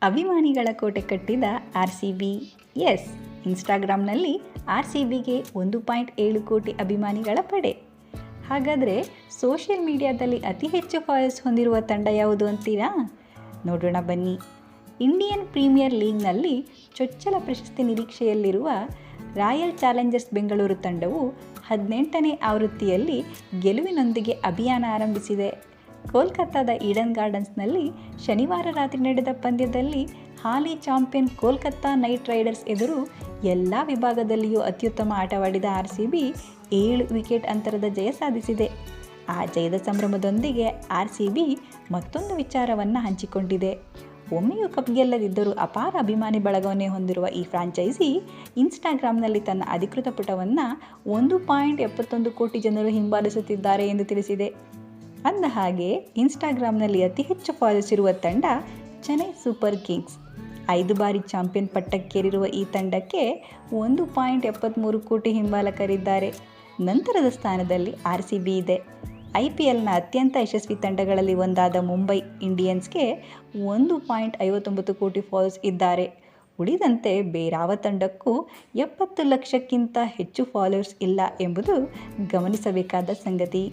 ಅಭಿಮಾನಿಗಳ ಕೋಟೆ ಕಟ್ಟಿದ RCB. ಎಸ್, ಇನ್ಸ್ಟಾಗ್ರಾಮ್ನಲ್ಲಿ RCBಗೆ 1.7 ಕೋಟಿ ಅಭಿಮಾನಿಗಳ ಪಡೆ. ಹಾಗಾದರೆ ಸೋಷಿಯಲ್ ಮೀಡಿಯಾದಲ್ಲಿ ಅತಿ ಹೆಚ್ಚು ಫಾಲೋವರ್ಸ್ ಹೊಂದಿರುವ ತಂಡ ಯಾವುದು ಅಂತೀರಾ? ನೋಡೋಣ ಬನ್ನಿ. ಇಂಡಿಯನ್ ಪ್ರೀಮಿಯರ್ ಲೀಗ್ನಲ್ಲಿ ಚೊಚ್ಚಲ ಪ್ರಶಸ್ತಿ ನಿರೀಕ್ಷೆಯಲ್ಲಿರುವ ರಾಯಲ್ ಚಾಲೆಂಜರ್ಸ್ ಬೆಂಗಳೂರು ತಂಡವು 18ನೇ ಆವೃತ್ತಿಯಲ್ಲಿ ಗೆಲುವಿನೊಂದಿಗೆ ಅಭಿಯಾನ ಆರಂಭಿಸಿದೆ. ಕೋಲ್ಕತ್ತಾದ ಈಡನ್ ಗಾರ್ಡನ್ಸ್ನಲ್ಲಿ ಶನಿವಾರ ರಾತ್ರಿ ನಡೆದ ಪಂದ್ಯದಲ್ಲಿ ಹಾಲಿ ಚಾಂಪಿಯನ್ ಕೋಲ್ಕತ್ತಾ ನೈಟ್ ರೈಡರ್ಸ್ ಎದುರು ಎಲ್ಲ ವಿಭಾಗದಲ್ಲಿಯೂ ಅತ್ಯುತ್ತಮ ಆಟವಾಡಿದ RCB 7 ವಿಕೆಟ್ ಅಂತರದ ಜಯ ಸಾಧಿಸಿದೆ. ಆ ಜಯದ ಸಂಭ್ರಮದೊಂದಿಗೆ RCB ಮತ್ತೊಂದು ವಿಚಾರವನ್ನು ಹಂಚಿಕೊಂಡಿದೆ. ಒಮ್ಮೆಯೂ ಕಪ್ ಗೆಲ್ಲದಿದ್ದರೂ ಅಪಾರ ಅಭಿಮಾನಿ ಬಳಗವನ್ನೇ ಹೊಂದಿರುವ ಈ ಫ್ರಾಂಚೈಸಿ ಇನ್ಸ್ಟಾಗ್ರಾಮ್ನಲ್ಲಿ ತನ್ನ ಅಧಿಕೃತ ಪುಟವನ್ನು 1.71 ಕೋಟಿ ಜನರು ಹಿಂಬಾಲಿಸುತ್ತಿದ್ದಾರೆ ಎಂದು ತಿಳಿಸಿದೆ. ಅಂದ ಹಾಗೆ ಇನ್ಸ್ಟಾಗ್ರಾಮ್ನಲ್ಲಿ ಅತಿ ಹೆಚ್ಚು ಫಾಲೋವರ್ಸ್ ಇರುವ ತಂಡ ಚೆನ್ನೈ ಸೂಪರ್ ಕಿಂಗ್ಸ್. 5 ಬಾರಿ ಚಾಂಪಿಯನ್ ಪಟ್ಟಕ್ಕೇರಿರುವ ಈ ತಂಡಕ್ಕೆ 1.73 ಕೋಟಿ ಹಿಂಬಾಲಕರಿದ್ದಾರೆ. ನಂತರದ ಸ್ಥಾನದಲ್ಲಿ RCB ಇದೆ. IPLನ ಅತ್ಯಂತ ಯಶಸ್ವಿ ತಂಡಗಳಲ್ಲಿ ಒಂದಾದ ಮುಂಬೈ ಇಂಡಿಯನ್ಸ್ಗೆ 1.59 ಕೋಟಿ ಫಾಲೋವರ್ಸ್ ಇದ್ದಾರೆ. ಉಳಿದಂತೆ ಬೇರಾವ ತಂಡಕ್ಕೂ 70 ಲಕ್ಷಕ್ಕಿಂತ ಹೆಚ್ಚು ಫಾಲೋವರ್ಸ್ ಇಲ್ಲ ಎಂಬುದು ಗಮನಿಸಬೇಕಾದ ಸಂಗತಿ.